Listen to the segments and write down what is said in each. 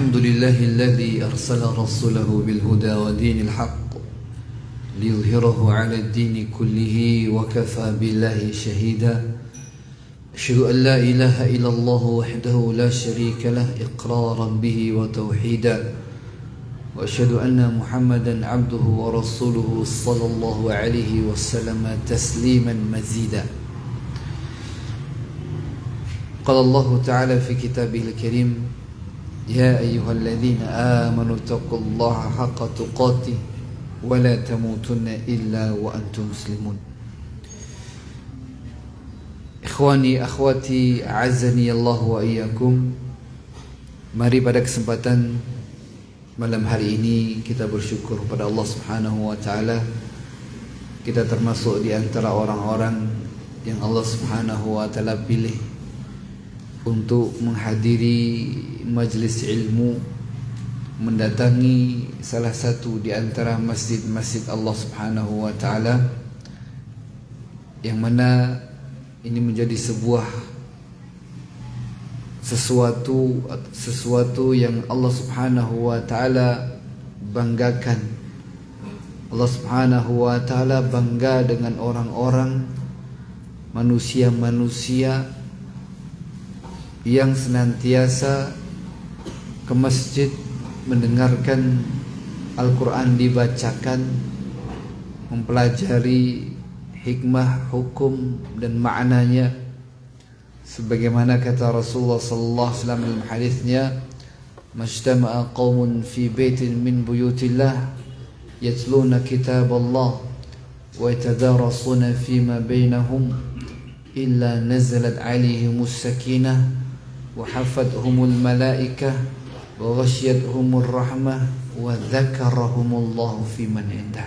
الحمد لله الذي أرسل رسوله بالهدى ودين الحق ليظهره على الدين كله وكفى بالله شهيدا أشهد أن لا إله إلا الله وحده لا شريك له إقرارا به وتوحيدا وأشهد أن محمدا عبده ورسوله صلى الله عليه وسلم تسليما مزيدا. قال الله تعالى في كتابه الكريم: يا أيها الذين آمنوا اتقوا الله حق تقاته ولا تموتن إلا وأنتم مسلمون. Ikhwani akhwati azani Allah wa iyyakum. Mari pada kesempatan malam hari ini kita bersyukur pada Allah Subhanahu wa taala. Kita termasuk di antara orang-orang yang Allah Subhanahu wa taala pilih untuk menghadiri majlis ilmu, mendatangi salah satu di antara masjid-masjid Allah Subhanahu wa taala, yang mana ini menjadi sesuatu yang Allah Subhanahu wa taala banggakan. Allah Subhanahu wa taala bangga dengan orang-orang, manusia-manusia yang senantiasa ke masjid mendengarkan Al-Quran dibacakan, mempelajari hikmah, hukum dan maknanya, sebagaimana kata Rasulullah sallallahu alaihi wasallam dalam hadisnya: "Majtama'a qaumun fi baitin min buyutillah yatluna kitaballah wa yatadarasuna fima bainahum illa nazalat 'alaihimus sakinah wa hafathumul malaikah wa ghasyiyatuhumur rahmah wa dzakarahumullahu fi man indah."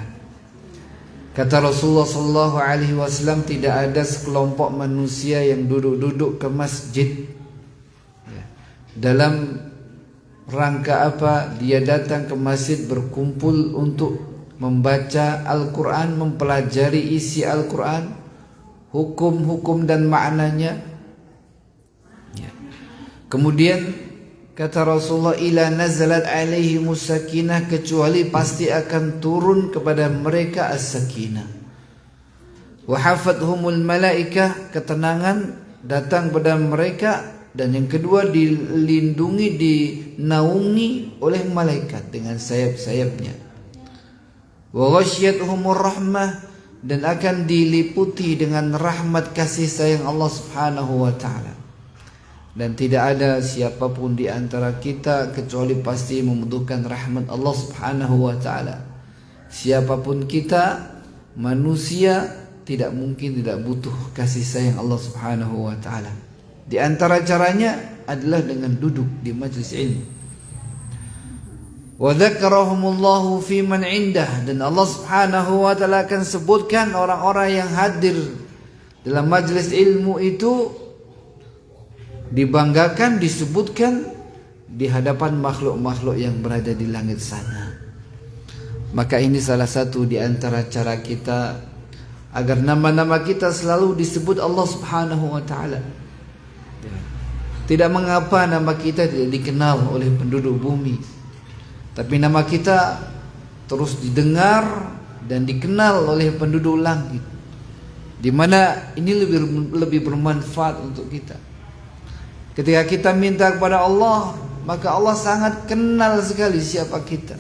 Kata Rasulullah sallallahu alaihi wasallam, tidak ada sekelompok manusia yang duduk-duduk ke masjid dalam rangka apa? Dia datang ke masjid berkumpul untuk membaca Al-Quran, mempelajari isi Al-Quran, hukum-hukum dan maknanya. Kemudian kata Rasulullah, ila nazalat alaihimus sakinah, kecuali pasti akan turun kepada mereka as-sakinah. Wa hafathumul malaikah, ketenangan datang pada mereka. Dan yang kedua, dilindungi, dinaungi oleh malaikat dengan sayap-sayapnya. Wa ghasyiyatuhumur rahmah, dan akan diliputi dengan rahmat kasih sayang Allah Subhanahu wa taala. Dan tidak ada siapapun di antara kita kecuali pasti membutuhkan rahmat Allah Subhanahu wa taala. Siapapun kita, manusia, tidak mungkin tidak butuh kasih sayang Allah Subhanahu wa taala. Di antara caranya adalah dengan duduk di majlis ilmu. Wa dzakarahumullahu fi man indah, dan Allah Subhanahu wa taala akan sebutkan orang-orang yang hadir dalam majlis ilmu itu, dibanggakan, disebutkan di hadapan makhluk-makhluk yang berada di langit sana. Maka ini salah satu di antara cara kita agar nama-nama kita selalu disebut Allah Subhanahu wa taala. Tidak mengapa nama kita tidak dikenal oleh penduduk bumi, tapi nama kita terus didengar dan dikenal oleh penduduk langit, di mana ini lebih bermanfaat untuk kita. Ketika kita minta kepada Allah, maka Allah sangat kenal sekali siapa kita,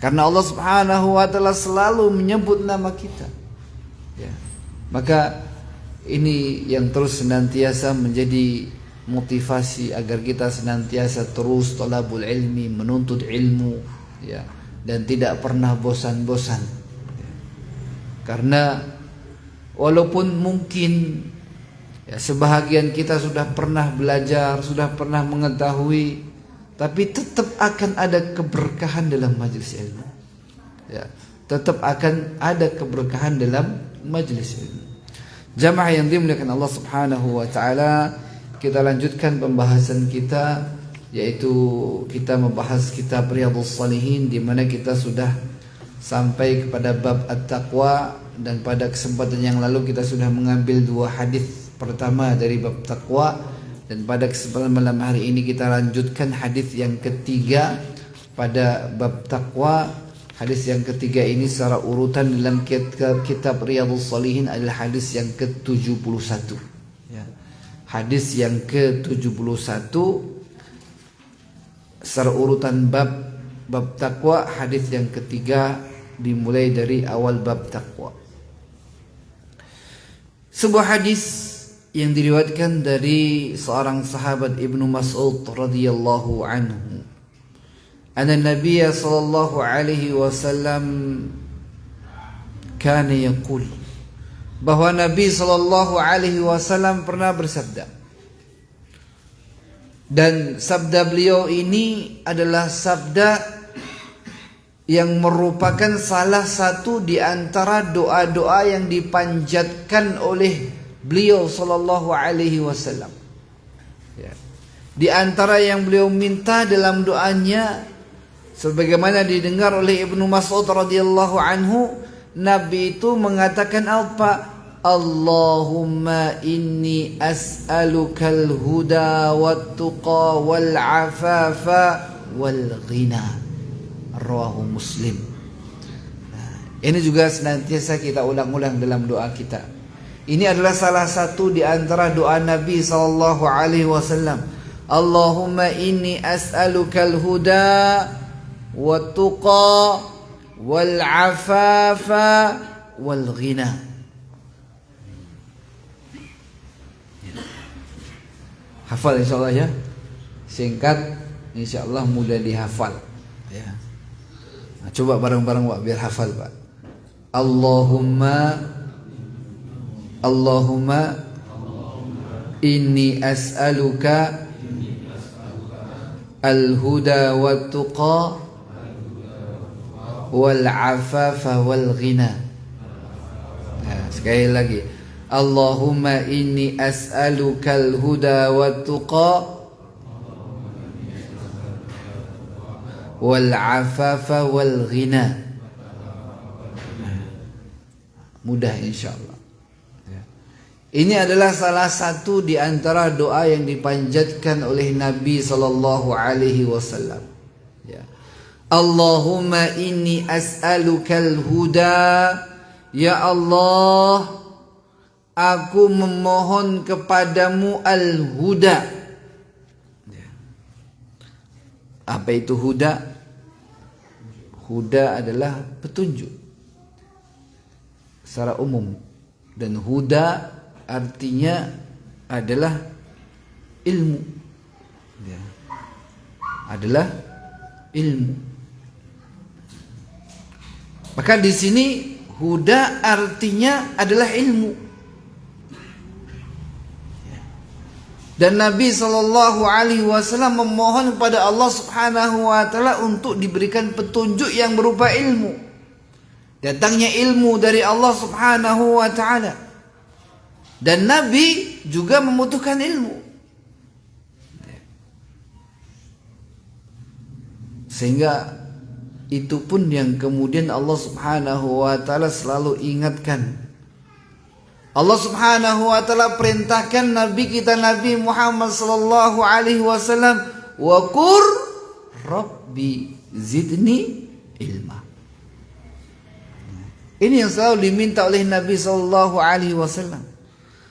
karena Allah Subhanahu wa taala selalu menyebut nama kita. Maka ini yang terus senantiasa menjadi motivasi agar kita senantiasa terus talabul ilmi, menuntut ilmu, dan tidak pernah bosan-bosan. Karena walaupun mungkin sebahagian kita sudah pernah belajar, sudah pernah mengetahui, tapi tetap akan ada keberkahan dalam majlis ilmu. Tetap akan ada keberkahan dalam majlis ilmu. Jamaah yang dimuliakan Allah Subhanahu wa taala, kita lanjutkan pembahasan kita, yaitu kita membahas kitab Riyadhus Shalihin, di mana kita sudah sampai kepada bab at-taqwa, dan pada kesempatan yang lalu kita sudah mengambil dua hadis. Pertama dari bab taqwa Dan pada kesempatan malam hari ini kita lanjutkan hadis yang ketiga pada bab takwa. Hadis yang ketiga ini secara urutan dalam kitab Riyadhus Shalihin adalah hadis yang ke-71. Ya. Hadis yang ke-71 secara urutan bab takwa, hadis yang ketiga dimulai dari awal bab takwa. Sebuah hadis yang diriwayatkan dari seorang sahabat Ibnu Mas'ud radhiyallahu anhu. Anna Nabiy sallallahu alaihi wasallam kana yaqul, bahwa Nabi sallallahu alaihi wasallam pernah bersabda. Dan sabda beliau ini adalah sabda yang merupakan salah satu di antara doa-doa yang dipanjatkan oleh beliau sallallahu alaihi wasallam. Ya. Di antara yang beliau minta dalam doanya, sebagaimana didengar oleh Ibnu Mas'ud radhiyallahu anhu, Nabi itu mengatakan apa? Allahumma inni as'alukal huda wat tuqa wal afafa wal ghina. Rawahu Muslim. Nah, ini juga senantiasa kita ulang-ulang dalam doa kita. Ini adalah salah satu di antara doa Nabi sallallahu alaihi wasallam. Allahumma inni as'alukal huda wat tuqa wal afafa wal ghina. Hafal insyaallah ya. Singkat, insyaallah mudah dihafal. Ya. Nah, coba bareng-bareng Pak biar hafal Pak. Allahumma inni as'aluka al-huda wat tuqa wal afafa wal ghina. Nah, sekali lagi. Allahumma inni as'aluka al-huda wat tuqa wal afafa wal ghina. Mudah insyaallah. Ini adalah salah satu di antara doa yang dipanjatkan oleh Nabi sallallahu alaihi wasallam. Ya. Allahumma inni as'alukal huda. Ya Allah, aku memohon kepadamu al-huda. Ya. Apa itu huda? Huda adalah petunjuk secara umum, dan huda artinya adalah ilmu. Ya. Adalah ilmu. Maka di sini huda artinya adalah ilmu. Dan Nabi sallallahu alaihi wasallam memohon kepada Allah Subhanahu wa taala untuk diberikan petunjuk yang berupa ilmu. Datangnya ilmu dari Allah Subhanahu wa taala. Dan Nabi juga membutuhkan ilmu. Sehingga itu pun yang kemudian Allah Subhanahu wa taala selalu ingatkan. Allah Subhanahu wa taala perintahkan Nabi kita Nabi Muhammad sallallahu alaihi wasallam, wa qur rabbi zidni ilma. Ini yang selalu diminta oleh Nabi sallallahu alaihi wasallam.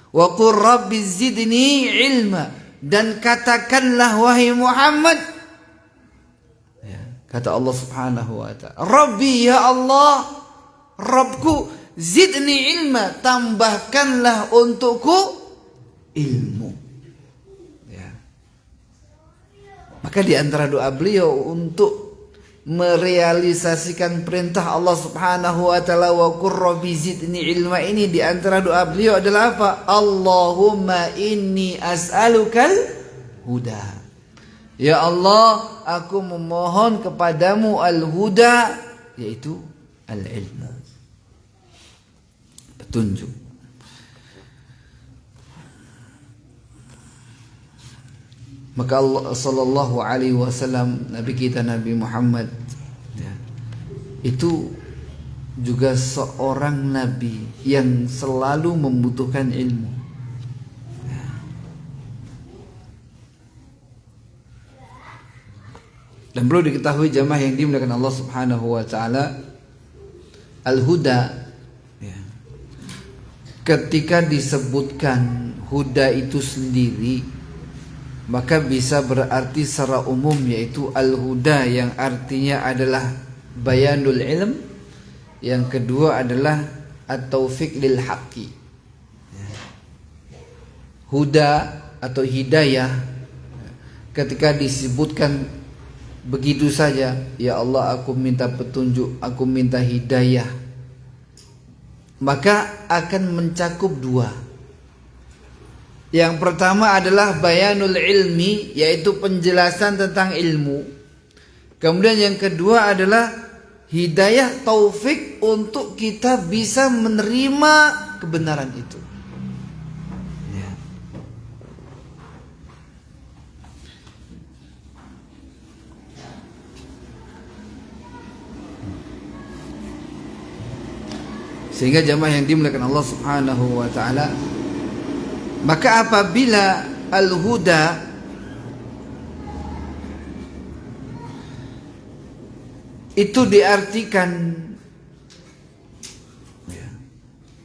Wa qur rabbi zidni ilma, dan katakanlah wahai Muhammad, kata Allah Subhanahu wa taala, Rabbi ya Allah, Rabbku, zidni ilma, tambahkanlah untukku ilmu. Ya. Maka di antara doa beliau untuk merealisasikan perintah Allah Subhanahu wa taala wa qur rabbi zidni ilma ini, di antara doa beliau adalah apa? Allahumma inni as'alukal huda. Ya Allah, aku memohon kepadamu al-huda, yaitu al-ilmu, petunjuk. Maka Allah sallallahu alaihi wasallam, Nabi kita Nabi Muhammad, ya, itu juga seorang nabi yang selalu membutuhkan ilmu. Dan perlu diketahui jamaah yang dimuliakan Allah Subhanahu wa taala, al-huda, ya, ketika disebutkan huda itu sendiri, maka bisa berarti secara umum, yaitu al-huda yang artinya adalah bayanul ilm, yang kedua adalah at-taufiq lil haqqi. Huda atau hidayah ketika disebutkan begitu saja, ya Allah aku minta petunjuk, aku minta hidayah, maka akan mencakup dua. Yang pertama adalah bayanul ilmi, yaitu penjelasan tentang ilmu. Kemudian yang kedua adalah hidayah, taufik untuk kita bisa menerima kebenaran itu. Ya. Sehingga jamaah yang dimuliakan Allah Subhanahu wa taala, maka apabila al-huda itu diartikan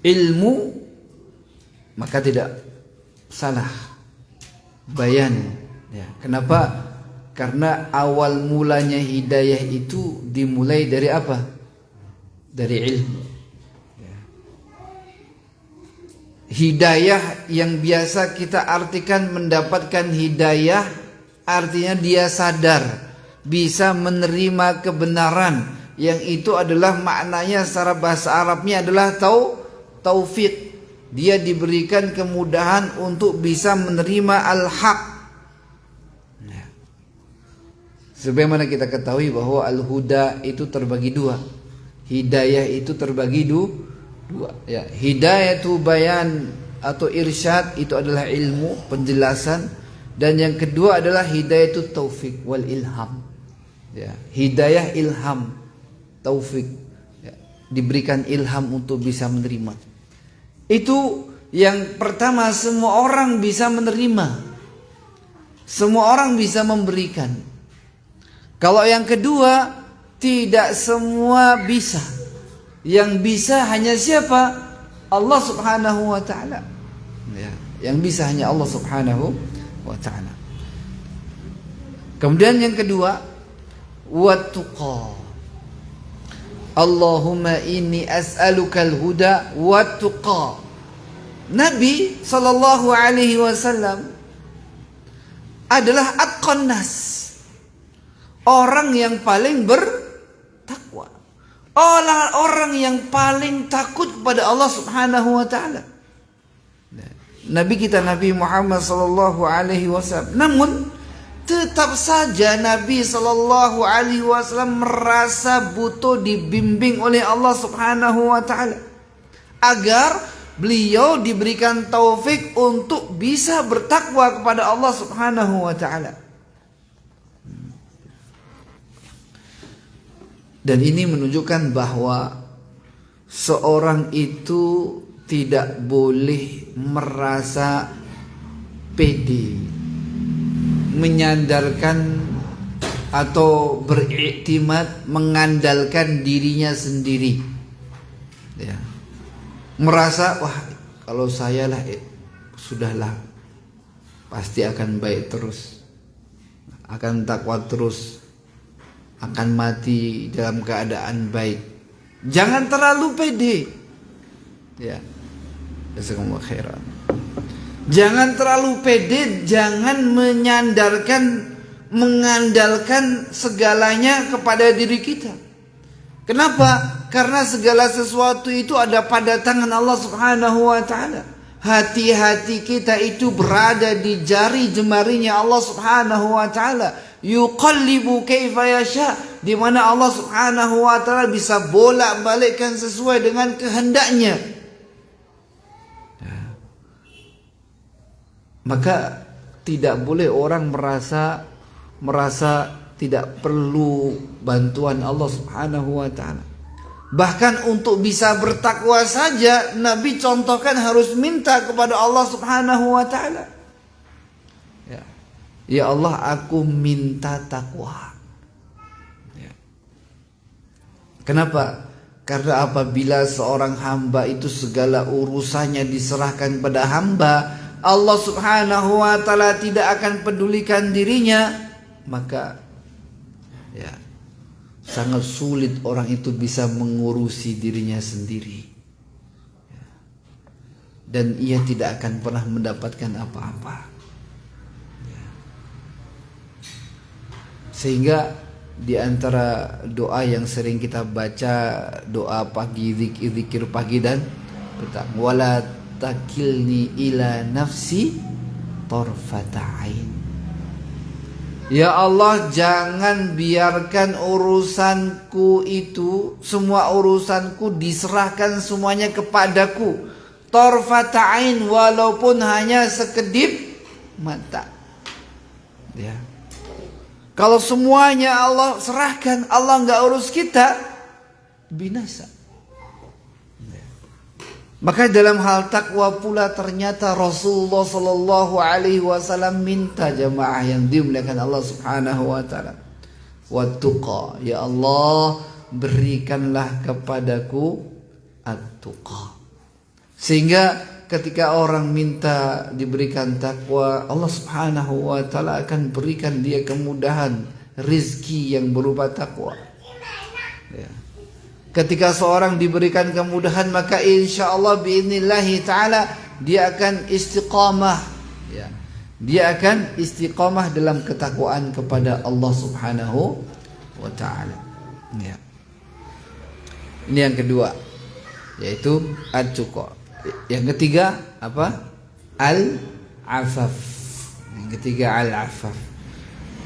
ilmu, maka tidak salah bayan. Ya. Kenapa? Karena awal mulanya hidayah itu dimulai dari apa? Dari ilmu. Hidayah yang biasa kita artikan mendapatkan hidayah, artinya dia sadar, bisa menerima kebenaran, yang itu adalah maknanya secara bahasa Arabnya adalah taufik. Dia diberikan kemudahan untuk bisa menerima al-haq. Sebagaimana kita ketahui bahwa al-huda itu terbagi dua, hidayah itu terbagi dua. Ya, hidayatu bayan atau irsyad itu adalah ilmu, penjelasan, dan yang kedua adalah hidayatu taufik wal ilham. Ya, hidayah ilham, taufik, ya, diberikan ilham untuk bisa menerima. Itu yang pertama, semua orang bisa menerima, semua orang bisa memberikan. Kalau yang kedua, tidak semua bisa. Yang bisa hanya siapa? Allah Subhanahu wa taala. Ya, yang bisa hanya Allah Subhanahu wa taala. Kemudian yang kedua, wat-tuqa. Allahumma inni as'alukal huda wat-tuqa. Nabi sallallahu alaihi wasallam adalah atqan nas, orang yang paling bertakwa, orang yang paling takut kepada Allah Subhanahu wa taala. Nabi kita Nabi Muhammad sallallahu alaihi wasallam. Namun tetap saja Nabi sallallahu alaihi wasallam merasa butuh dibimbing oleh Allah Subhanahu wa taala agar beliau diberikan taufik untuk bisa bertakwa kepada Allah Subhanahu wa taala. Dan ini menunjukkan bahwa seorang itu tidak boleh merasa pede, menyandarkan atau beriktimat, mengandalkan dirinya sendiri. Ya. Merasa, wah kalau saya lah sudahlah, pasti akan baik terus, akan takwa terus, akan mati dalam keadaan baik. Jangan terlalu pede. Ya. Jazakumullah khairan. Jangan terlalu pede, jangan mengandalkan segalanya kepada diri kita. Kenapa? Karena segala sesuatu itu ada pada tangan Allah Subhanahu wa taala. Hati-hati kita itu berada di jari jemarinya Allah Subhanahu wa taala. Yuqallibu kaifa yasha, di mana Allah Subhanahu wa taala bisa bolak-balikkan sesuai dengan kehendaknya. Maka tidak boleh orang merasa tidak perlu bantuan Allah Subhanahu wa taala. Bahkan untuk bisa bertakwa saja Nabi contohkan harus minta kepada Allah Subhanahu wa taala. Ya Allah, aku minta takwa. Kenapa? Karena apabila seorang hamba itu segala urusannya diserahkan pada hamba, Allah Subhanahu wa taala tidak akan pedulikan dirinya, maka ya sangat sulit orang itu bisa mengurusi dirinya sendiri. Dan ia tidak akan pernah mendapatkan apa-apa. Sehingga di antara doa yang sering kita baca, doa pagi, zikir pagi dan petang, wala takilni ila nafsi tarfata ain. Ya Allah, jangan biarkan urusanku itu, semua urusanku diserahkan semuanya kepadaku. Tarfata ain, walaupun hanya sekedip mata. Ya. Kalau semuanya Allah serahkan, Allah nggak urus kita, binasa. Ya. Maka dalam hal takwa pula ternyata Rasulullah Sallallahu Alaihi Wasallam minta jamaah yang dimuliakan Allah Subhanahu Wa Taala, wattuqa, ya Allah berikanlah kepadaku at-tuqa. Sehingga ketika orang minta diberikan takwa, Allah Subhanahu wa taala akan berikan dia kemudahan rizki yang berupa takwa. Ya. Ketika seorang diberikan kemudahan, maka insya Allah biidnillahi taala dia akan istiqamah. Ya. Dia akan istiqamah dalam ketakwaan kepada Allah Subhanahu wa taala. Ya. Ini yang kedua, yaitu at-tuqa. Yang ketiga apa? Al-afaf. Yang ketiga al-afaf.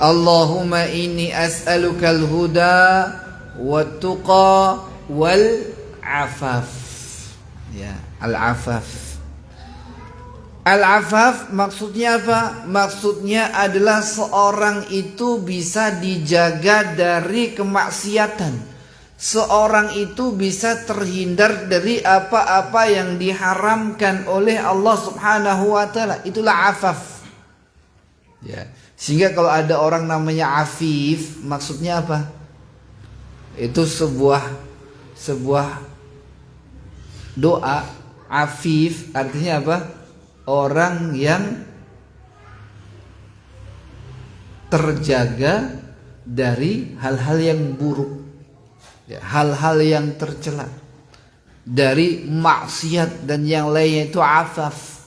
Allahumma inni as'aluka al-huda wat-tuqa wal-afaf. Ya, al-afaf. Al-afaf maksudnya apa? Maksudnya adalah seorang itu bisa dijaga dari kemaksiatan. Seorang itu bisa terhindar dari apa-apa yang diharamkan oleh Allah Subhanahu wa taala. Itulah afaf. Ya. Sehingga kalau ada orang namanya afif, maksudnya apa? Itu sebuah doa. Afif artinya apa? Orang yang terjaga dari hal-hal yang buruk. Hal-hal yang tercela, dari maksiat dan yang lainnya, itu afaf.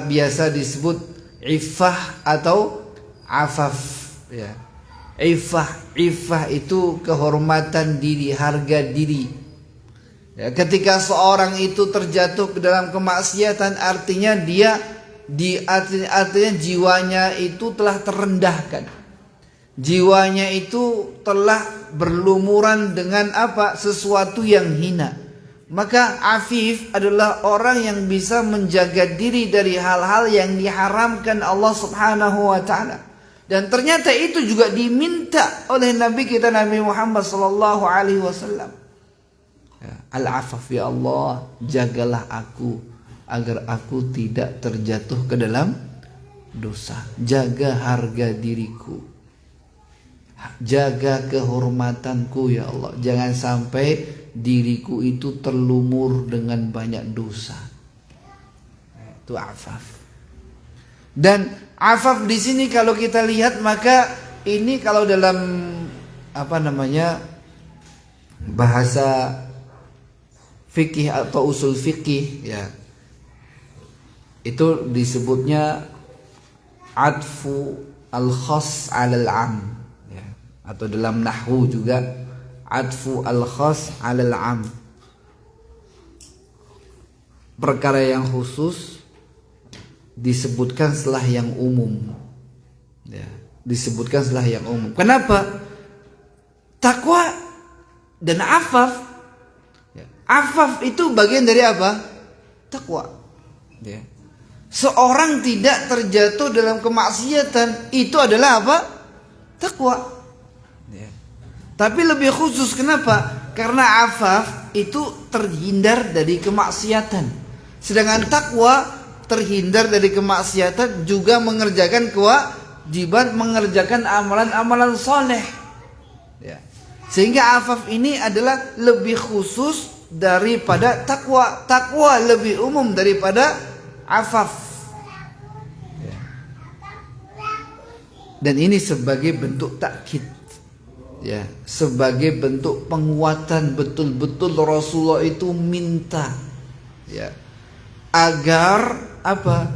Biasa disebut iffah atau afaf. Ya. Iffah itu kehormatan diri, harga diri. Ya, ketika seorang itu terjatuh ke dalam kemaksiatan, artinya artinya jiwanya itu telah terendahkan. Jiwanya itu telah berlumuran dengan apa? Sesuatu yang hina. Maka afif adalah orang yang bisa menjaga diri dari hal-hal yang diharamkan Allah Subhanahu wa taala. Dan ternyata itu juga diminta oleh Nabi kita Nabi Muhammad sallallahu alaihi wasallam. Al-afaf, ya Allah, jagalah aku agar aku tidak terjatuh ke dalam dosa. Jaga harga diriku. Jaga kehormatanku, ya Allah. Jangan sampai diriku itu terlumur dengan banyak dosa. Itu afaf. Dan afaf di sini kalau kita lihat, maka ini kalau dalam bahasa fikih atau usul fikih, ya, itu disebutnya adfu al-khas 'alal 'am. Atau dalam nahwu juga adfu al-khas 'alal 'am. Perkara yang khusus disebutkan setelah yang umum. Ya, disebutkan setelah yang umum. Kenapa? Takwa dan afaf. Ya, afaf itu bagian dari apa? Takwa. Ya. Seorang tidak terjatuh dalam kemaksiatan, itu adalah apa? Takwa. Tapi lebih khusus, kenapa? Karena afaf itu terhindar dari kemaksiatan. Sedangkan takwa terhindar dari kemaksiatan, juga mengerjakan kewajiban, mengerjakan amalan-amalan soleh. Ya. Sehingga afaf ini adalah lebih khusus daripada takwa. Takwa lebih umum daripada afaf. Dan ini sebagai bentuk takkid, ya, sebagai bentuk penguatan betul-betul Rasulullah itu minta, ya, agar apa?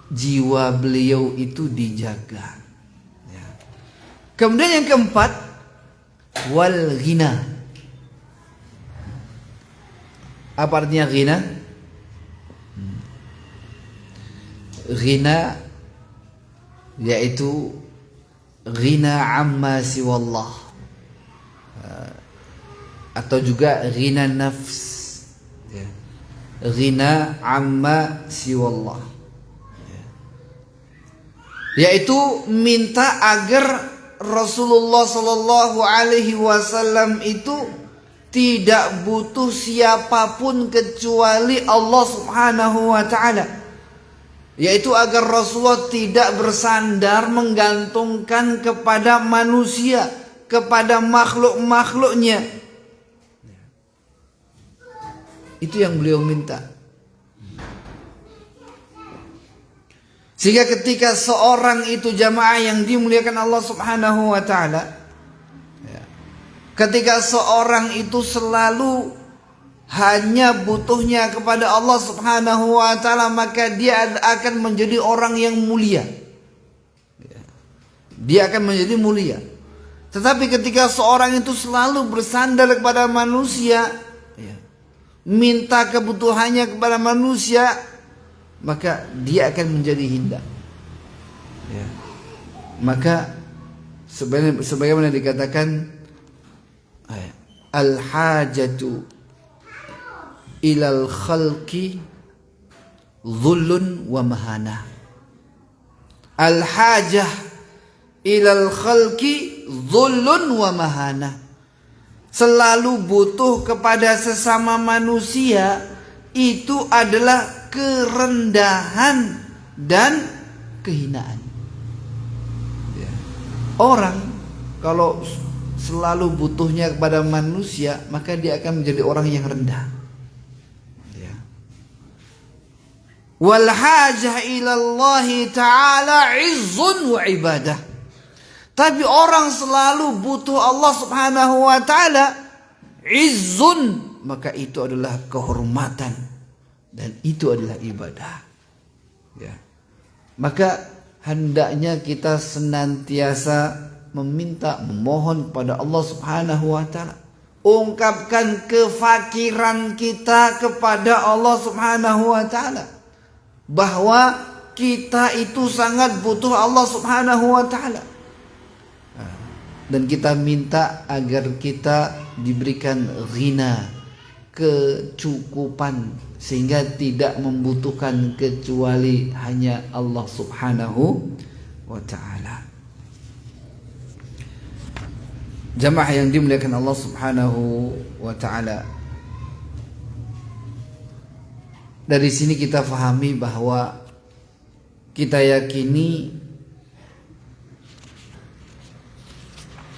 Jiwa beliau itu dijaga. Ya. Kemudian yang keempat, wal ghina. Apa artinya ghina? Ghina yaitu ghina amma siwallah, atau juga ghina nafs, ya. Ghina amma siwallah, ya. Yaitu minta agar Rasulullah Sallallahu Alaihi Wasallam itu tidak butuh siapapun kecuali Allah Subhanahu Wa Taala. Yaitu agar Rasulullah tidak bersandar menggantungkan kepada manusia, kepada makhluk-makhluknya. Itu yang beliau minta. Sehingga ketika seorang itu jamaah yang dimuliakan Allah Subhanahu wa taala, ketika seorang itu selalu hanya butuhnya kepada Allah Subhanahu wa taala, maka dia akan menjadi orang yang mulia. Dia akan menjadi mulia. Tetapi ketika seorang itu selalu bersandar kepada manusia, minta kebutuhannya kepada manusia, maka dia akan menjadi hina. Maka sebagaimana dikatakan, al-hajatu ilal khalqi dhullun wa mahana. Al-hajah ilal khalqi dhullun wa mahana. Selalu butuh kepada sesama manusia itu adalah kerendahan dan kehinaan. Orang kalau selalu butuhnya kepada manusia, maka dia akan menjadi orang yang rendah. Wal hajah ilallahi ta'ala izzun wa ibadah. Tapi orang selalu butuh Allah Subhanahu wa taala, izzun, maka itu adalah kehormatan dan itu adalah ibadah. Ya. Maka hendaknya kita senantiasa meminta, memohon kepada Allah Subhanahu wa taala. Ungkapkan kefakiran kita kepada Allah Subhanahu wa taala, bahwa kita itu sangat butuh Allah Subhanahu wa taala. Dan kita minta agar kita diberikan ghina, kecukupan, sehingga tidak membutuhkan kecuali hanya Allah Subhanahu wa taala. Jamaah yang dimuliakan Allah Subhanahu wa taala, dari sini kita fahami bahwa kita yakini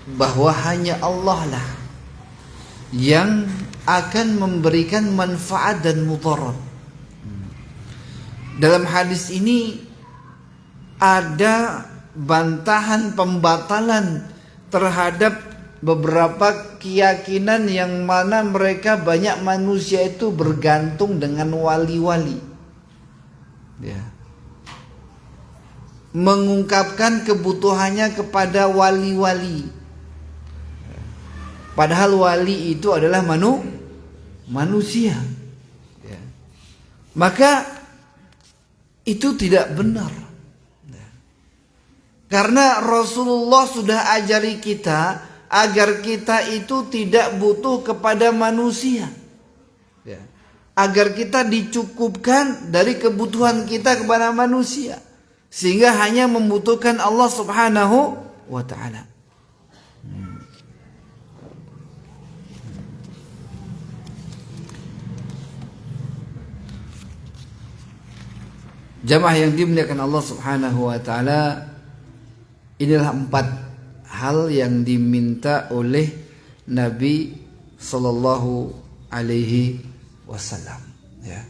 bahwa hanya Allah lah yang akan memberikan manfaat dan mudarat. Dalam hadis ini ada bantahan pembatalan terhadap beberapa keyakinan yang mana mereka banyak manusia itu bergantung dengan wali-wali. Ya. Mengungkapkan kebutuhannya kepada wali-wali. Padahal wali itu adalah manusia. Ya. Maka itu tidak benar. Ya. Karena Rasulullah sudah ajari kita agar kita itu tidak butuh kepada manusia. Ya. Agar kita dicukupkan dari kebutuhan kita kepada manusia. Sehingga hanya membutuhkan Allah Subhanahu wa ta'ala. Jamaah yang dimuliakan Allah Subhanahu wa ta'ala, inilah 4 hal yang diminta oleh Nabi sallallahu alaihi wasallam, ya.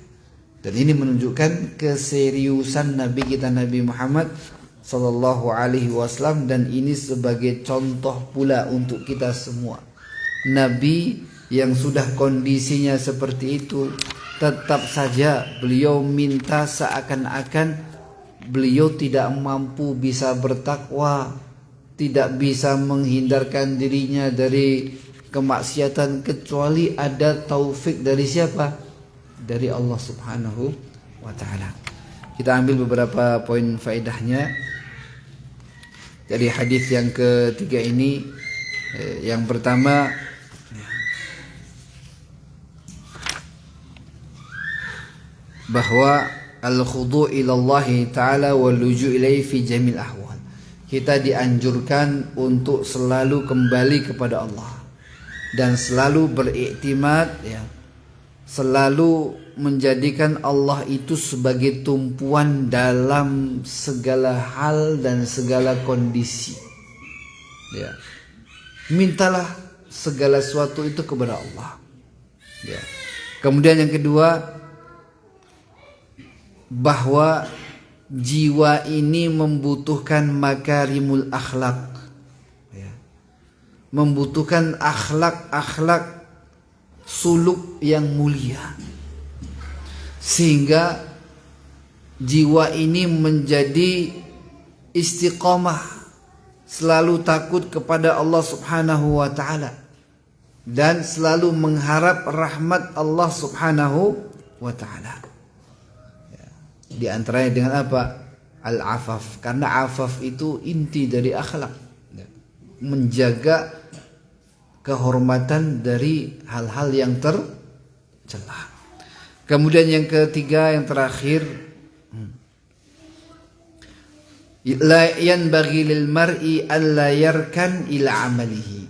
Dan ini menunjukkan keseriusan Nabi kita Nabi Muhammad sallallahu alaihi wasallam, dan ini sebagai contoh pula untuk kita semua. Nabi yang sudah kondisinya seperti itu, tetap saja beliau minta seakan-akan beliau tidak mampu bisa bertakwa, tidak bisa menghindarkan dirinya dari kemaksiatan, kecuali ada taufik dari siapa? Dari Allah Subhanahu wa taala. Kita ambil beberapa poin faedahnya dari hadis yang ketiga ini. Yang pertama, bahwa al-khudu' ila Allah Ta'ala wal luju' ilaihi fi jamil ahwal. Kita dianjurkan untuk selalu kembali kepada Allah dan selalu beriktimad, ya, selalu menjadikan Allah itu sebagai tumpuan dalam segala hal dan segala kondisi, ya. Mintalah segala sesuatu itu kepada Allah, ya. Kemudian yang kedua, bahwa jiwa ini membutuhkan makarimul akhlak, ya. Membutuhkan akhlak-akhlak suluk yang mulia, sehingga jiwa ini menjadi istiqomah, selalu takut kepada Allah Subhanahu wa taala dan selalu mengharap rahmat Allah Subhanahu wa taala. Di antaranya dengan apa? Al-afaf. Karena afaf itu inti dari akhlak, menjaga kehormatan dari hal-hal yang tercela. Kemudian yang ketiga, yang terakhir, la yanbaghi lil mar'i alla yarkan ila amalihi.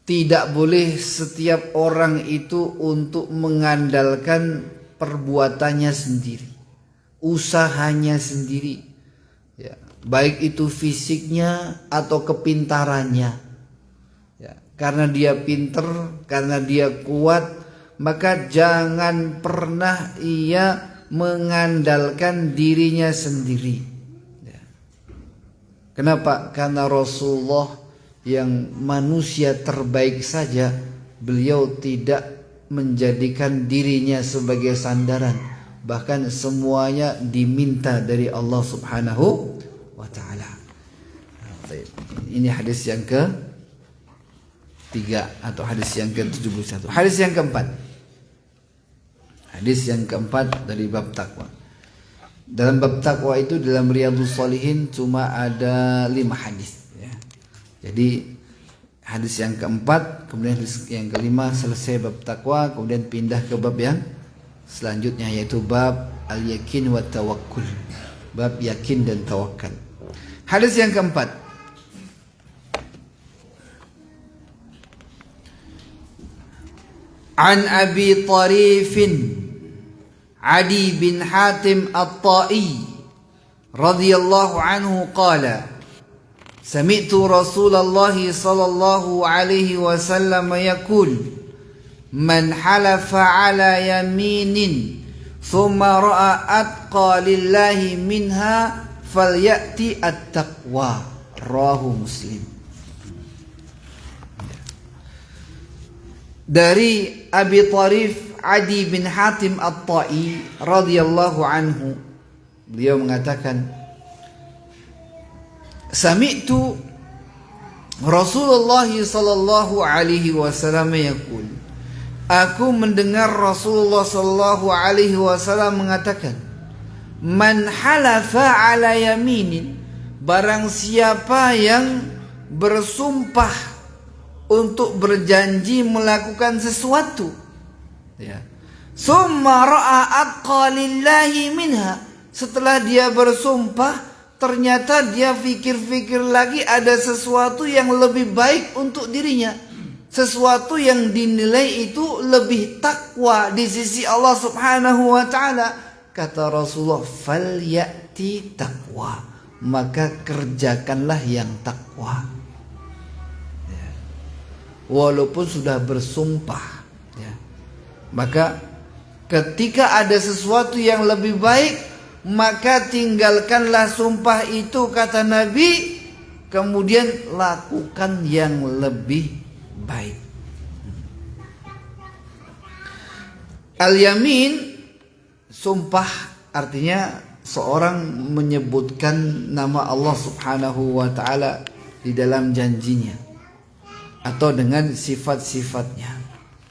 Tidak boleh setiap orang itu untuk mengandalkan perbuatannya sendiri, usahanya sendiri, ya, baik itu fisiknya atau kepintarannya, ya. Karena dia pinter, karena dia kuat, maka jangan pernah ia mengandalkan dirinya sendiri, ya. Kenapa? Karena Rasulullah yang manusia terbaik saja, beliau tidak menjadikan dirinya sebagai sandaran, bahkan semuanya diminta dari Allah Subhanahu wa taala. Ini hadis yang ke-3 atau hadis yang ke-71. Hadis yang keempat. Hadis yang keempat dari bab takwa. Dalam bab takwa itu dalam Riyadhus Shalihin cuma ada 5 hadis, ya. Jadi hadis yang keempat, kemudian hadis yang kelima selesai bab takwa, kemudian pindah ke bab yang selanjutnya, yaitu bab al-yakin wa tawakkul, bab yakin dan tawakal. Hadis yang keempat, an Abi Tarifin Adi bin Hatim At-Ta'i radhiyallahu anhu qala sami'tu Rasulullah sallallahu alaihi wasallam yaqul man halafa ala yaminin thumma ra'a atqa lillahi minha falyati at-taqwa, rawahu Muslim. Dari Abi Tarif Adi bin Hatim At-Ta'i radhiyallahu anhu, beliau mengatakan, sami'tu Rasulullah sallallahu alaihi wasallam yaqul, aku mendengar Rasulullah sallallahu alaihi wasallam mengatakan, man halafa ala yaminin, barang siapa yang bersumpah untuk berjanji melakukan sesuatu, ya, summa ra'a atqa lillahi minha, setelah dia bersumpah ternyata dia fikir-fikir lagi ada sesuatu yang lebih baik untuk dirinya, sesuatu yang dinilai itu lebih takwa di sisi Allah Subhanahu wa taala, kata Rasulullah, falyati taqwa, maka kerjakanlah yang takwa. walaupun sudah bersumpah. Ya. Maka ketika ada sesuatu yang lebih baik, maka tinggalkanlah sumpah itu, kata Nabi, kemudian lakukan yang lebih baik. Al-yamin, sumpah, artinya seorang menyebutkan nama Allah Subhanahu wa ta'ala di dalam janjinya atau dengan sifat-sifatnya.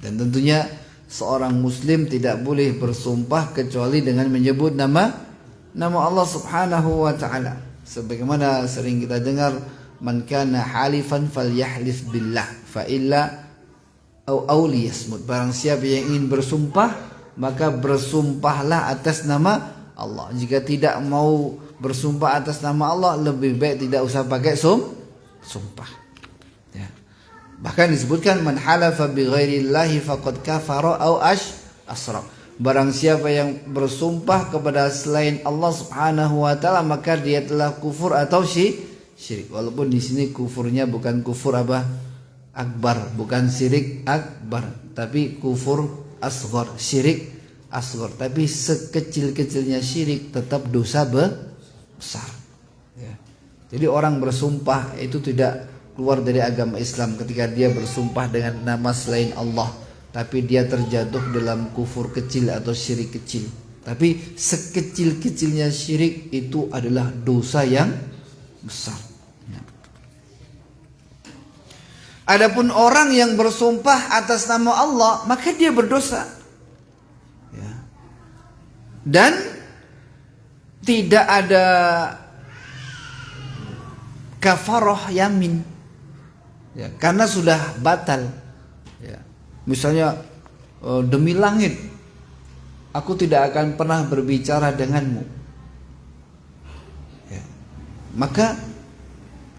Dan tentunya seorang muslim tidak boleh bersumpah kecuali dengan menyebut nama Allah Subhanahu wa ta'ala. Sebagaimana sering kita dengar, man kana halifan falyahlif billah fa illa au liyasmut. Barang siapa yang ingin bersumpah, maka bersumpahlah atas nama Allah. Jika tidak mau bersumpah atas nama Allah, lebih baik tidak usah pakai sumpah. Ya. Bahkan disebutkan man halafa bi ghairillahi faqad kafara au asyraq. Barang siapa yang bersumpah kepada selain Allah Subhanahu wa taala, maka dia telah kufur atau syirik. Walaupun di sini kufurnya bukan kufur akbar, bukan syirik akbar, tapi kufur asghar, syirik asghar. Tapi sekecil-kecilnya syirik tetap dosa besar. Ya. Jadi orang bersumpah itu tidak keluar dari agama Islam ketika dia bersumpah dengan nama selain Allah, tapi dia terjatuh dalam kufur kecil atau syirik kecil. Tapi sekecil-kecilnya syirik itu adalah dosa yang besar. Adapun orang yang bersumpah atas nama Allah, maka dia berdosa. Ya. Dan tidak ada kafarah yamin. Ya, karena sudah batal. Ya. Misalnya demi langit, aku tidak akan pernah berbicara denganmu. Ya. Maka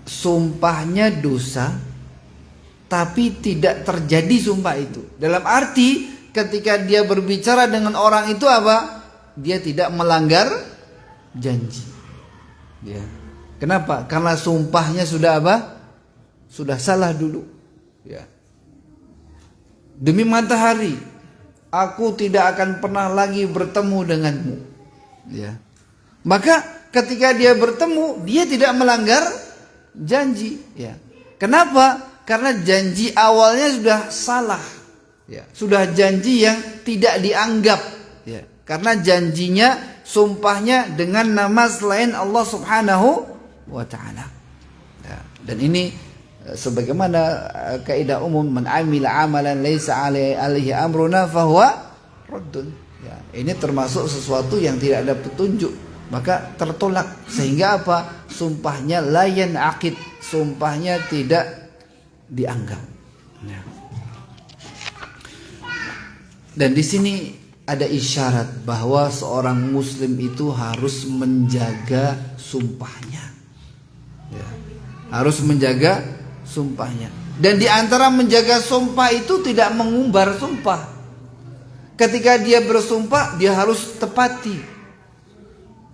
sumpahnya dosa, tapi tidak terjadi sumpah itu. Dalam arti ketika dia berbicara dengan orang itu apa? Dia tidak melanggar janji. Ya. Kenapa? Karena sumpahnya sudah apa? Sudah salah dulu. Ya. Demi matahari, aku tidak akan pernah lagi bertemu denganmu. Ya. Maka ketika dia bertemu, dia tidak melanggar janji. Ya. Kenapa? Karena janji awalnya sudah salah, ya. Sudah janji yang tidak dianggap, ya. Karena janjinya, sumpahnya dengan nama selain Allah Subhanahu wa ta'ala. Ya. Dan ini sebagaimana kaidah umum, man amila amalan laisa alaihi amruna fahuwa raddun. Ya. Ini termasuk sesuatu yang tidak ada petunjuk, maka tertolak. Sehingga apa? Sumpahnya la yanaqid, sumpahnya tidak dianggap. Ya. Dan di sini ada isyarat bahwa seorang muslim itu harus menjaga sumpahnya. Ya. Harus menjaga sumpahnya. Dan di antara menjaga sumpah itu tidak mengumbar sumpah. Ketika dia bersumpah, dia harus tepati.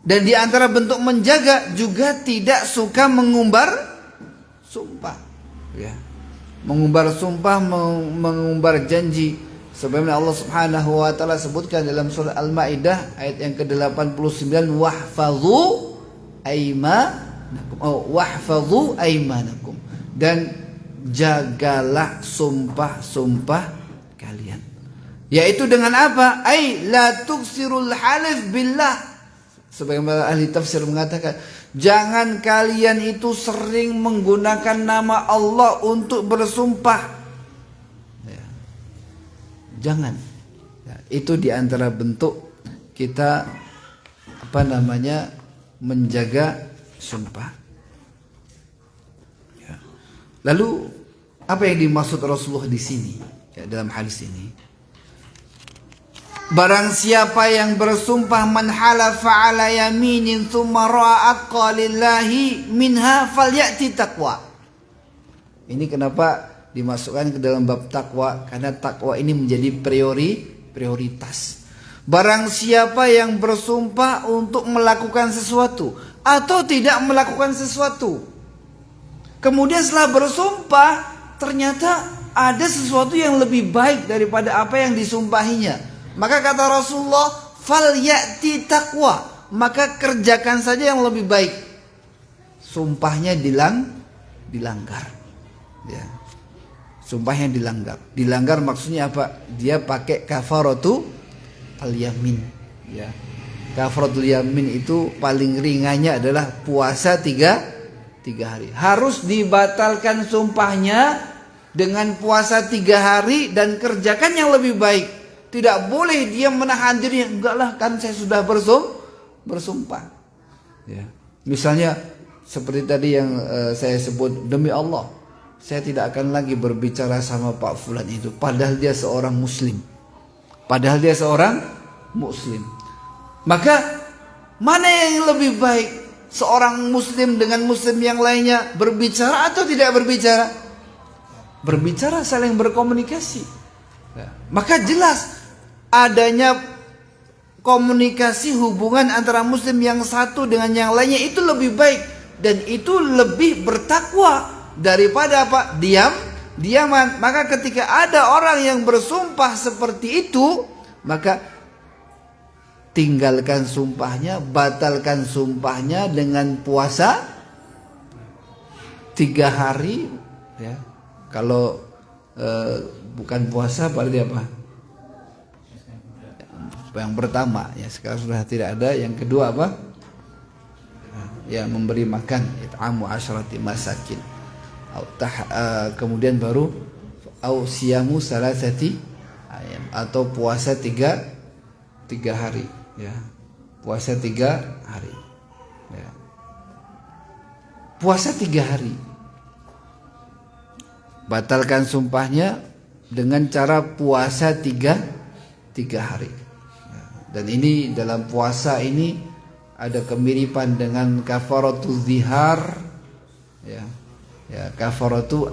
Dan di antara bentuk menjaga juga tidak suka mengumbar sumpah. Ya. Mengumbar sumpah, mengumbar janji. Sebagaimana Allah Subhanahu wa taala sebutkan dalam surah Al-Maidah ayat yang ke-89, wahfazu aimanakum, dan jagalah sumpah-sumpah kalian. Yaitu dengan apa? Ai la tuksirul halif billah. Sebagaimana ahli tafsir mengatakan, jangan kalian itu sering menggunakan nama Allah untuk bersumpah. Ya. Jangan. Ya, itu diantara bentuk kita menjaga sumpah. Ya. Lalu apa yang dimaksud Rasulullah di sini? Ya, dalam hadis ini, barang siapa yang bersumpah, man halafa ala yaminin thumma ra'a qalillahi minha falyati taqwa. Ini kenapa dimasukkan ke dalam bab takwa? Karena takwa ini menjadi prioritas. Barang siapa yang bersumpah untuk melakukan sesuatu atau tidak melakukan sesuatu, kemudian setelah bersumpah ternyata ada sesuatu yang lebih baik daripada apa yang disumpahinya. Maka kata Rasulullah, fal ya'ti taqwa, maka kerjakan saja yang lebih baik. Sumpahnya dilanggar. Ya. Sumpahnya dilanggar. Dilanggar maksudnya apa? Dia pakai kafaratu al-yamin. Ya. Kafaratul yamin itu paling ringannya adalah puasa 3 hari. Harus dibatalkan sumpahnya dengan puasa 3 hari dan kerjakan yang lebih baik. Tidak boleh dia menahan diri. Enggak lah, kan saya sudah bersumpah. Ya. Misalnya seperti tadi yang saya sebut, demi Allah saya tidak akan lagi berbicara sama Pak Fulan itu. Padahal dia seorang muslim. Maka mana yang lebih baik? Seorang muslim dengan muslim yang lainnya berbicara atau tidak berbicara? Berbicara, saling berkomunikasi. Maka jelas adanya komunikasi hubungan antara muslim yang satu dengan yang lainnya itu lebih baik. Dan itu lebih bertakwa daripada apa? Diaman. Maka ketika ada orang yang bersumpah seperti itu, maka tinggalkan sumpahnya, batalkan sumpahnya dengan puasa 3 hari. Ya. Kalau bukan puasa berarti apa? Yang pertama, ya sekarang sudah tidak ada. Yang kedua apa? Ya, memberi makan, it'amu asyrati masakin. Kemudian baru au siyamu salasati ayam, atau puasa 3 hari. Ya, puasa 3 hari. Ya. Puasa 3 hari. Batalkan sumpahnya dengan cara puasa 3 hari. Dan ini dalam puasa ini ada kemiripan dengan kafaratu zihar. Ya, kafaratu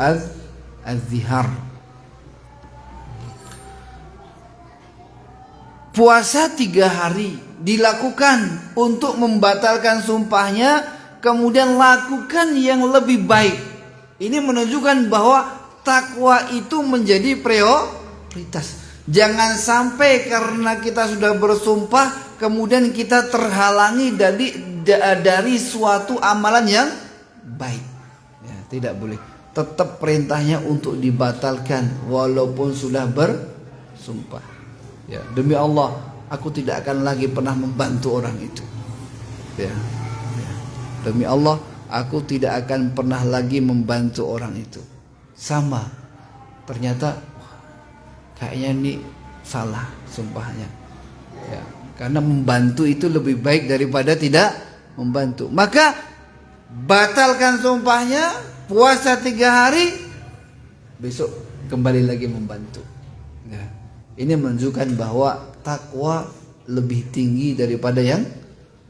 az-zihar. Puasa 3 hari dilakukan untuk membatalkan sumpahnya, kemudian lakukan yang lebih baik. Ini menunjukkan bahwa takwa itu menjadi prioritas. Jangan sampai karena kita sudah bersumpah kemudian kita terhalangi dari suatu amalan yang baik. Ya, tidak boleh. Tetap perintahnya untuk dibatalkan walaupun sudah bersumpah. Ya, demi Allah, aku tidak akan lagi pernah membantu orang itu. Ya. Demi Allah, aku tidak akan pernah lagi membantu orang itu. Sama, ternyata kayaknya ini salah sumpahnya. Ya, karena membantu itu lebih baik daripada tidak membantu. Maka batalkan sumpahnya, puasa 3 hari, besok kembali lagi membantu. Ya. Ini menunjukkan bahwa takwa lebih tinggi daripada yang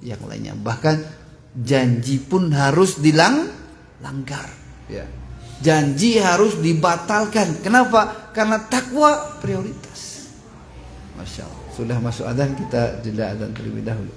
lainnya. Bahkan janji pun harus dilanggar. Ya. Janji harus dibatalkan. Kenapa? Karena takwa prioritas. Masya Allah. Sudah masuk adzan, kita jeda adzan terlebih dahulu.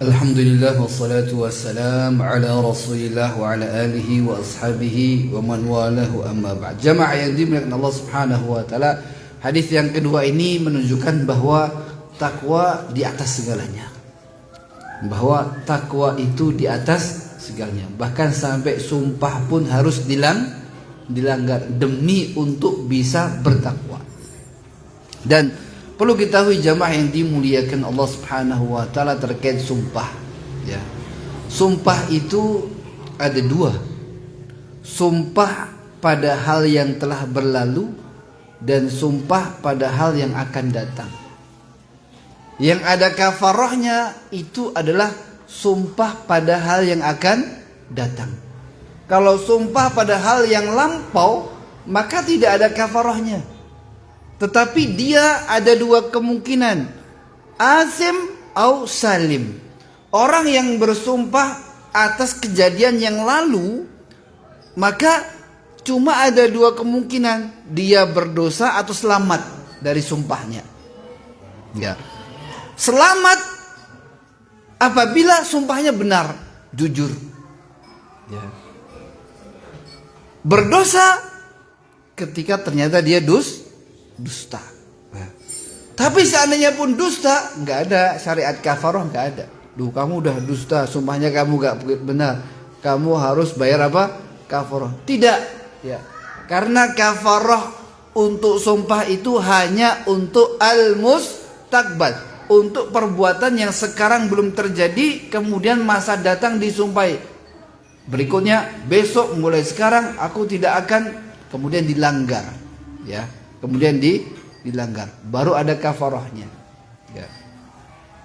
Alhamdulillah wassalatu wassalam ala Rasulillah wa ala alihi wa ashabihi wa man walahu amma ba'd. Jamaah yang dimuliakan Allah Subhanahu wa taala, hadis yang kedua ini menunjukkan bahwa takwa di atas segalanya. Bahwa takwa itu di atas segalanya. Bahkan sampai sumpah pun harus dilanggar demi untuk bisa bertakwa. Dan perlu ketahui jamaah yang dimuliakan Allah Subhanahu wa taala terkait sumpah, ya. Sumpah itu ada dua. Sumpah pada hal yang telah berlalu dan sumpah pada hal yang akan datang. Yang ada kafarahnya itu adalah sumpah pada hal yang akan datang. Kalau sumpah pada hal yang lampau, maka tidak ada kafarahnya. Tetapi dia ada dua kemungkinan, azim atau salim. Orang yang bersumpah atas kejadian yang lalu, maka cuma ada dua kemungkinan, dia berdosa atau selamat dari sumpahnya. Ya. Selamat apabila sumpahnya benar, jujur. Ya. Berdosa ketika ternyata dia dusta. Nah. Tapi seandainya pun dusta, nggak ada syariat kafarah, nggak ada. Duh, kamu udah dusta, sumpahnya kamu nggak benar, kamu harus bayar apa? Kafarah. Tidak, ya. Karena kafarah untuk sumpah itu hanya untuk al-mustaqbal, untuk perbuatan yang sekarang belum terjadi, kemudian masa datang disumpahi. Berikutnya, besok mulai sekarang aku tidak akan, kemudian dilanggar, ya. Kemudian dilanggar, baru ada kafarahnya, ya.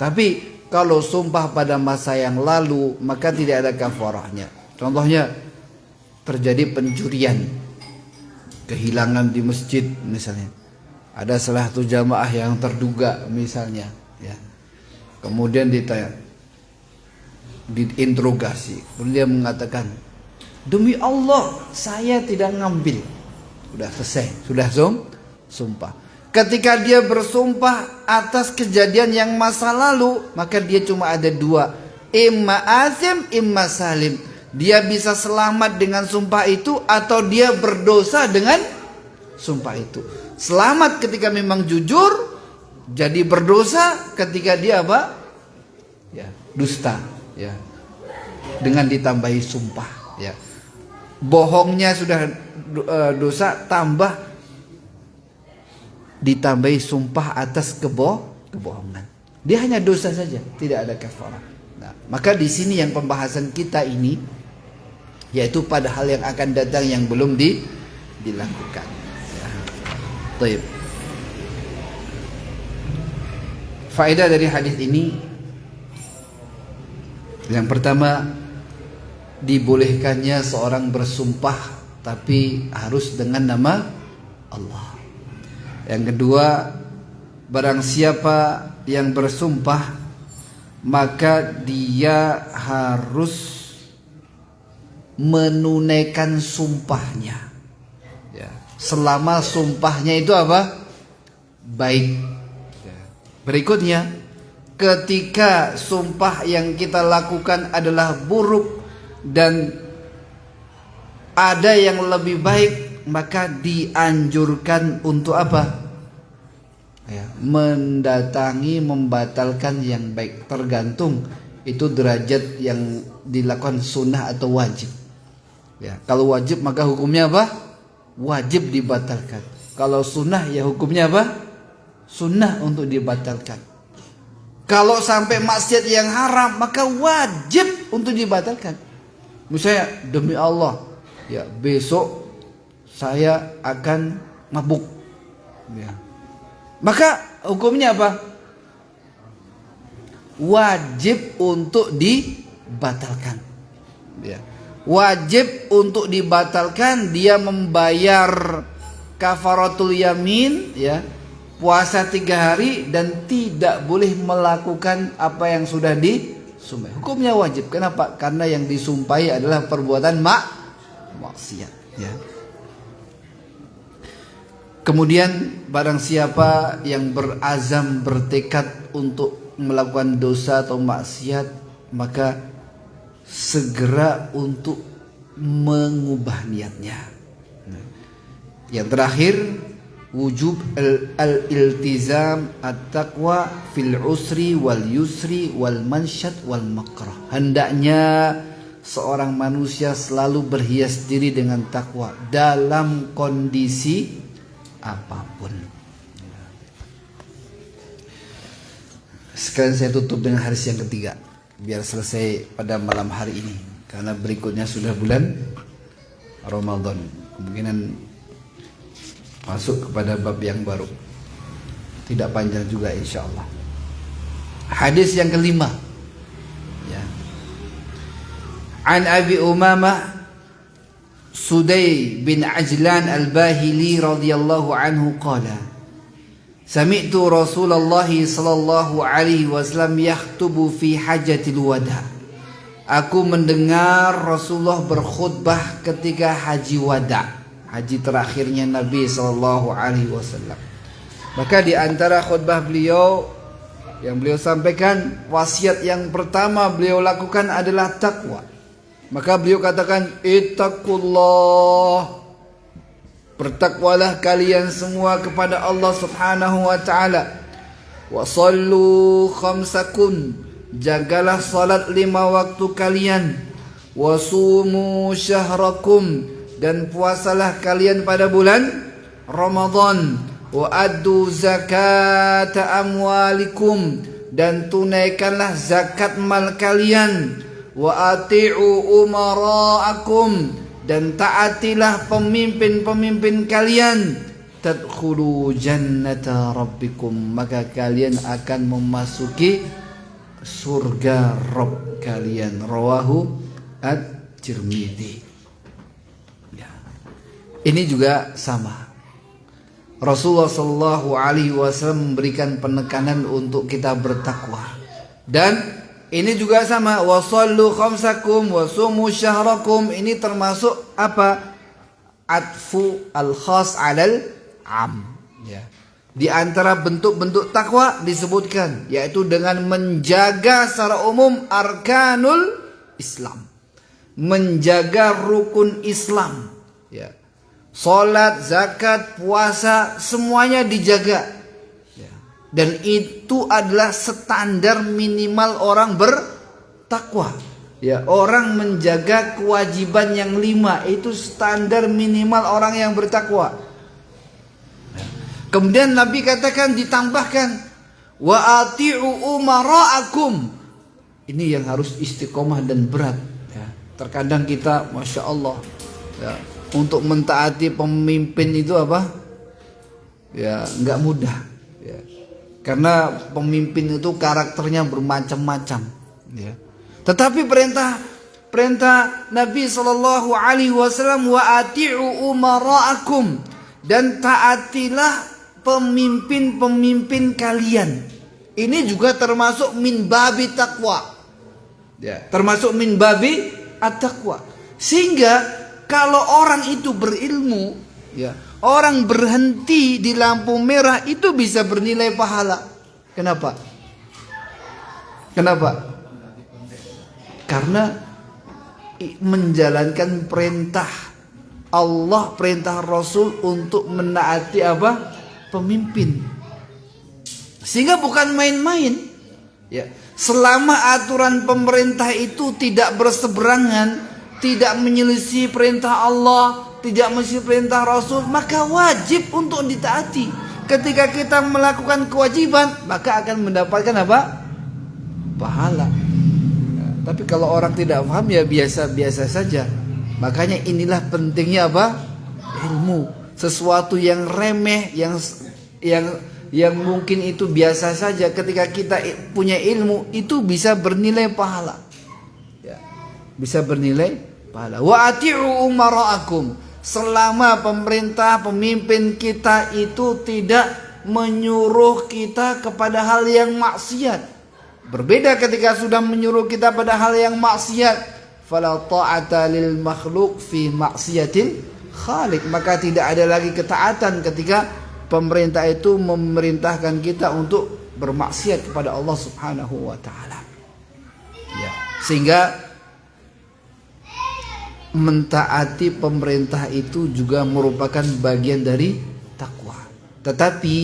Tapi kalau sumpah pada masa yang lalu, maka tidak ada kafarahnya. Contohnya terjadi pencurian, kehilangan di masjid misalnya, ada salah satu jamaah yang terduga misalnya, ya. Kemudian ditanya, diinterogasi, kemudian dia mengatakan, demi Allah saya tidak ngambil. Sudah selesai, sudah sumpah. Ketika dia bersumpah atas kejadian yang masa lalu, maka dia cuma ada dua, imma azim, imma salim. Dia bisa selamat dengan sumpah itu, atau dia berdosa dengan sumpah itu. Selamat ketika memang jujur, jadi berdosa ketika dia apa? Ya, dusta, ya. Dengan ditambahi sumpah, ya. Bohongnya sudah dosa, tambah ditambahi sumpah atas kebohongan. Dia hanya dosa saja, tidak ada kafarah. Nah, maka di sini yang pembahasan kita ini, yaitu pada hal yang akan datang yang belum dilakukan. Ya. Baik. Faedah dari hadis ini, yang pertama, dibolehkannya seorang bersumpah tapi harus dengan nama Allah. Yang kedua, barang siapa yang bersumpah, maka dia harus menunaikan sumpahnya, ya. Selama sumpahnya itu apa? Baik. Berikutnya, ketika sumpah yang kita lakukan adalah buruk dan ada yang lebih baik, maka dianjurkan untuk apa? Ya, mendatangi, membatalkan yang baik. Tergantung itu derajat yang dilakukan sunnah atau wajib. Ya, kalau wajib maka hukumnya apa? Wajib dibatalkan. Kalau sunnah ya hukumnya apa? Sunnah untuk dibatalkan. Kalau sampai maksiat yang haram, maka wajib untuk dibatalkan. Misalnya, demi Allah, ya besok saya akan mabuk, ya. Maka hukumnya apa? Wajib untuk dibatalkan, ya. Wajib untuk dibatalkan. Dia membayar kafaratul yamin, ya, puasa 3 hari, dan tidak boleh melakukan apa yang sudah disumpah. Hukumnya wajib. Kenapa? Karena yang disumpahi adalah perbuatan maksiat, ya. Kemudian barang siapa yang berazam, bertekad untuk melakukan dosa atau maksiat, maka segera untuk mengubah niatnya. Yang terakhir, wujub al-iltizam at-taqwa fil usri wal yusri wal mansyat wal makrah. Hendaknya seorang manusia selalu berhias diri dengan takwa dalam kondisi apapun. Sekarang saya tutup dengan hadis yang ketiga, biar selesai pada malam hari ini, karena berikutnya sudah bulan Ramadan, kemungkinan masuk kepada bab yang baru, tidak panjang juga insyaallah. Hadis yang kelima, ya. An Abi Umamah Sudai bin Ajlan al-Bahili radhiyallahu anhu qala sami'tu Rasulullah sallallahu alaihi wasallam yakhutubu fi hajatil wada. Aku mendengar Rasulullah berkhutbah ketika haji wada, haji terakhirnya Nabi sallallahu alaihi wasallam. Maka di antara khutbah beliau yang beliau sampaikan, wasiat yang pertama beliau lakukan adalah takwa. Maka beliau katakan, ittaqullah, bertakwalah kalian semua kepada Allah Subhanahu wa taala. Wa sallu khamsakum, jagalah salat 5 waktu kalian. Wa sumu syahrakum, dan puasalah kalian pada bulan Ramadan. Wa addu zakata amwalikum, dan tunaikanlah zakat mal kalian. Wa ati'u umara'akum, dan taatilah pemimpin-pemimpin kalian. Tadkhulu jannata rabbikum, maka kalian akan memasuki surga Rabb kalian. Rawahu at-Tirmidzi. Ya. Ini juga sama. Rasulullah sallallahu alaihi wasallam memberikan penekanan untuk kita bertakwa. Dan ini juga sama, wasallu khamsakum wasumu syahrakum. Ini termasuk apa? Atfu al-khas 'alal 'am, ya. Di antara bentuk-bentuk takwa disebutkan, yaitu dengan menjaga secara umum arkanul Islam, menjaga rukun Islam, ya. Salat, zakat, puasa, semuanya dijaga. Dan itu adalah standar minimal orang bertakwa. Ya, orang menjaga kewajiban yang 5 itu standar minimal orang yang bertakwa. Kemudian Nabi katakan, ditambahkan, wa ati'u umara'akum. Ini yang harus istiqomah dan berat. Ya, terkadang kita, masya Allah, ya, untuk mentaati pemimpin itu apa? Ya, nggak mudah. Ya. Karena pemimpin itu karakternya bermacam-macam, ya. Tetapi perintah Nabi sallallahu alaihi wasallam, wa ati'u umara'akum, dan taatilah pemimpin-pemimpin kalian. Ini juga termasuk min babi taqwa. Ya, termasuk min babi at-taqwa. Sehingga kalau orang itu berilmu, ya, orang berhenti di lampu merah itu bisa bernilai pahala. Kenapa? Kenapa? Karena menjalankan perintah Allah, perintah Rasul untuk menaati apa? Pemimpin. Sehingga bukan main-main. Ya, selama aturan pemerintah itu tidak berseberangan, tidak menyelisih perintah Allah, tidak mesti perintah Rasul, maka wajib untuk ditaati. Ketika kita melakukan kewajiban, maka akan mendapatkan apa? Pahala. Ya, tapi kalau orang tidak paham, ya biasa-biasa saja. Makanya inilah pentingnya apa? Ilmu. Sesuatu yang remeh, yang mungkin itu biasa saja, ketika kita punya ilmu itu bisa bernilai pahala. Ya, bisa bernilai pahala. Wa ati'u umara'akum, selama pemerintah, pemimpin kita itu tidak menyuruh kita kepada hal yang maksiat. Berbeda ketika sudah menyuruh kita pada hal yang maksiat. Fala ta'ata lil makhluk fi maksiatil khaliq, maka tidak ada lagi ketaatan ketika pemerintah itu memerintahkan kita untuk bermaksiat kepada Allah Subhanahu wa taala. Ya. Sehingga mentaati pemerintah itu juga merupakan bagian dari takwa. Tetapi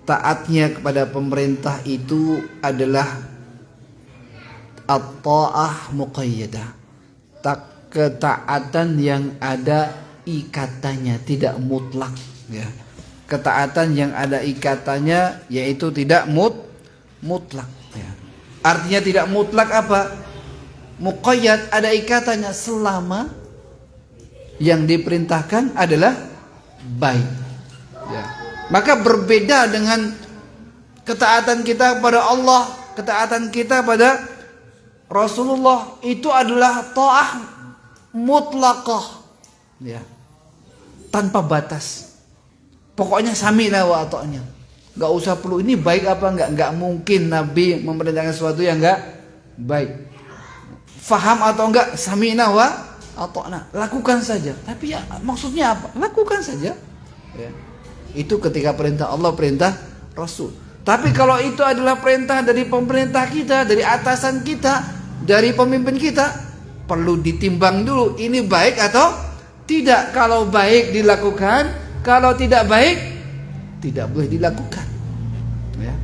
taatnya kepada pemerintah itu adalah at-ta'ah muqayyadah, ketaatan yang ada ikatannya, tidak mutlak ya. Ketaatan yang ada ikatannya yaitu tidak mutlak ya. Artinya tidak mutlak apa? Muqayyad, ada ikatannya selama yang diperintahkan adalah baik ya. Maka berbeda dengan ketaatan kita pada Allah, ketaatan kita pada Rasulullah, itu adalah ta'ah mutlaqah ya, tanpa batas. Pokoknya sami'na wa ata'na. Enggak usah perlu ini baik apa enggak mungkin Nabi memerintahkan sesuatu yang enggak baik. Faham atau enggak, sami'na wa ata'na, lakukan saja. Tapi ya maksudnya apa? Lakukan saja ya. Itu ketika perintah Allah, perintah Rasul. Tapi kalau itu adalah perintah dari pemerintah kita, dari atasan kita, dari pemimpin kita, perlu ditimbang dulu ini baik atau tidak. Kalau baik dilakukan, kalau tidak baik tidak boleh dilakukan ya.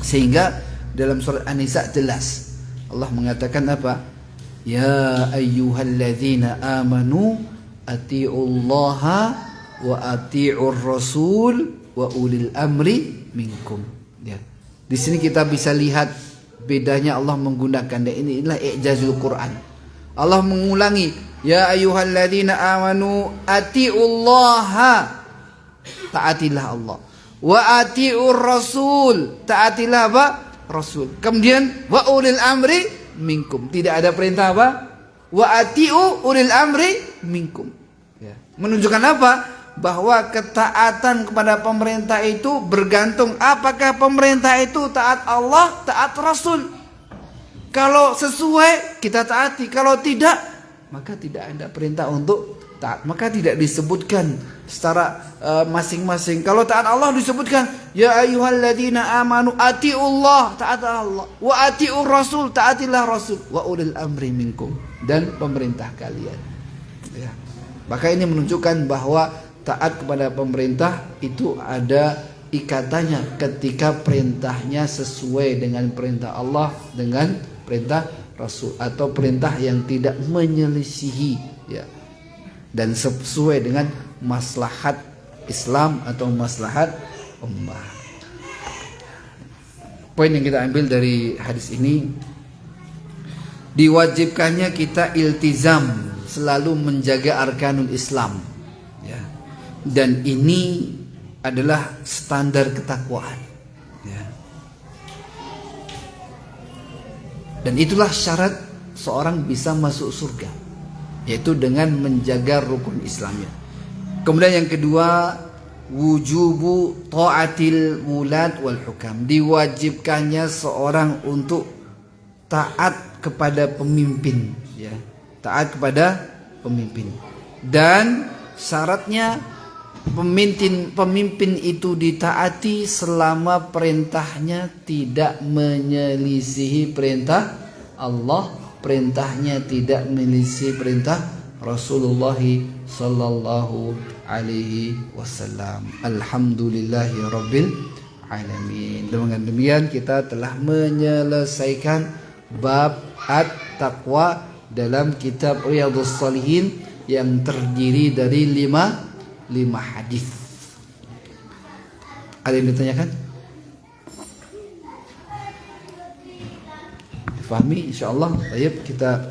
Sehingga dalam surat An-Nisa jelas Allah mengatakan apa? Ya ayyuhalladzina amanu atiullaha wa atiur rasul wa ulil amri minkum ya. Di sini kita bisa lihat bedanya Allah menggunakan, dan inilah i'jazul Quran. Allah mengulangi ya ayyuhalladzina amanu atiullaha, taatilah Allah, wa atiur rasul, taatilah apa? Rasul. Kemudian wa ulil amri minkum, tidak ada perintah apa? Wa atiu ulil amri minkum ya. Menunjukkan apa? Bahwa ketaatan kepada pemerintah itu bergantung apakah pemerintah itu taat Allah, taat Rasul. Kalau sesuai kita taati, kalau tidak maka tidak ada perintah untuk taat. Maka tidak disebutkan secara masing-masing. Kalau taat Allah disebutkan ya ayyuhalladzina amanu atiullah, taat Allah, wa atiur rasul, taatilah Rasul, wa ulil amri minkum, dan pemerintah kalian ya. Maka ini menunjukkan bahwa taat kepada pemerintah itu ada ikatannya ketika perintahnya sesuai dengan perintah Allah, dengan perintah Rasul, atau perintah yang tidak menyelisihi ya, dan sesuai dengan maslahat Islam atau maslahat ummah. Poin yang kita ambil dari hadis ini, diwajibkannya kita iltizam selalu menjaga arkanul Islam ya. Dan ini adalah standar ketakwaan ya. Dan itulah syarat seorang bisa masuk surga, yaitu dengan menjaga rukun Islamnya. Kemudian yang kedua, wujubu ta'atil wulad wal hukam, diwajibkannya seorang untuk taat kepada pemimpin ya, taat kepada pemimpin. Dan syaratnya pemimpin itu ditaati selama perintahnya tidak menyelisihi perintah Allah, perintahnya tidak menyelisihi perintah Rasulullah sallallahu alaihi wasallam. Alhamdulillahi rabbil alamin. Dengan demikian kita telah menyelesaikan bab at-taqwa dalam kitab Riyadhus Shalihin yang terdiri dari 5 hadis. Ada yang ditanyakan? Difahami insyaallah. Baik, kita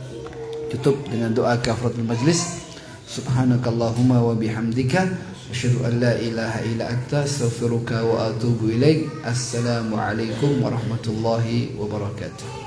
tutup dengan doa kafaratul majlis. Subhanakallahumma wa bihamdika asyhadu an la ilaha illa anta astaghfiruka wa atubu ilaik. Assalamualaikum warahmatullahi wabarakatuh.